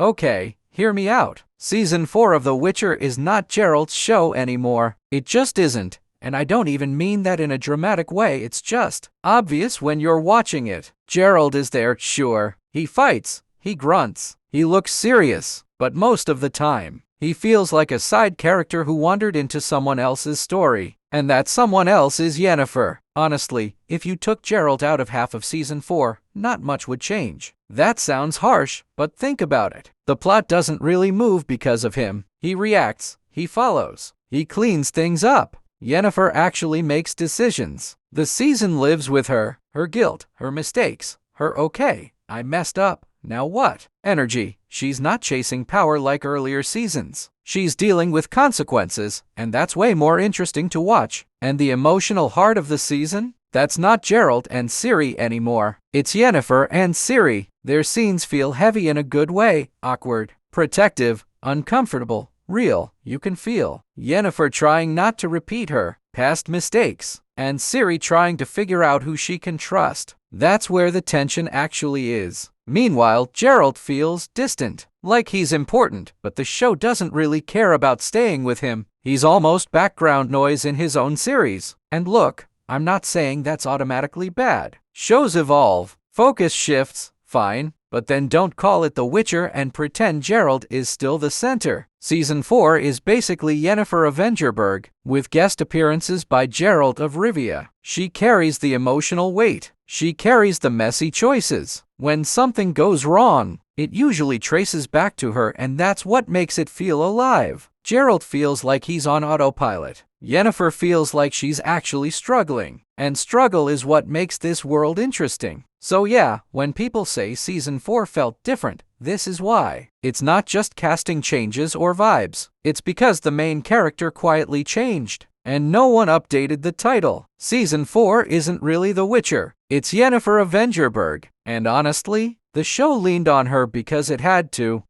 Okay, hear me out. Season 4 of The Witcher is not Geralt's show anymore. It just isn't. And I don't even mean that in a dramatic way, it's just obvious when you're watching it. Geralt is there, sure. He fights, he grunts, he looks serious, but most of the time, he feels like a side character who wandered into someone else's story. And that someone else is Yennefer. Honestly, if you took Geralt out of half of Season 4, not much would change. That sounds harsh, but think about it. The plot doesn't really move because of him. He reacts, he follows, he cleans things up. Yennefer actually makes decisions. The season lives with her, her guilt, her mistakes, her okay, I messed up, now what? Energy. She's not chasing power like earlier seasons. She's dealing with consequences, and that's way more interesting to watch. And the emotional heart of the season? That's not Geralt and Ciri anymore. It's Yennefer and Ciri. Their scenes feel heavy in a good way, awkward, protective, uncomfortable, real. You can feel Yennefer trying not to repeat her past mistakes, and Ciri trying to figure out who she can trust. That's where the tension actually is. Meanwhile, Geralt feels distant, like he's important, but the show doesn't really care about staying with him. He's almost background noise in his own series. And look, I'm not saying that's automatically bad. Shows evolve, focus shifts, fine, but then don't call it The Witcher and pretend Geralt is still the center. Season 4 is basically Yennefer of Vengerberg, with guest appearances by Geralt of Rivia. She carries the emotional weight. She carries the messy choices. When something goes wrong, it usually traces back to her, and that's what makes it feel alive. Geralt feels like he's on autopilot. Yennefer feels like she's actually struggling. And struggle is what makes this world interesting. So yeah, when people say Season 4 felt different, this is why. It's not just casting changes or vibes. It's because the main character quietly changed. And no one updated the title. Season 4 isn't really The Witcher. It's Yennefer of Vengerberg. And honestly, the show leaned on her because it had to.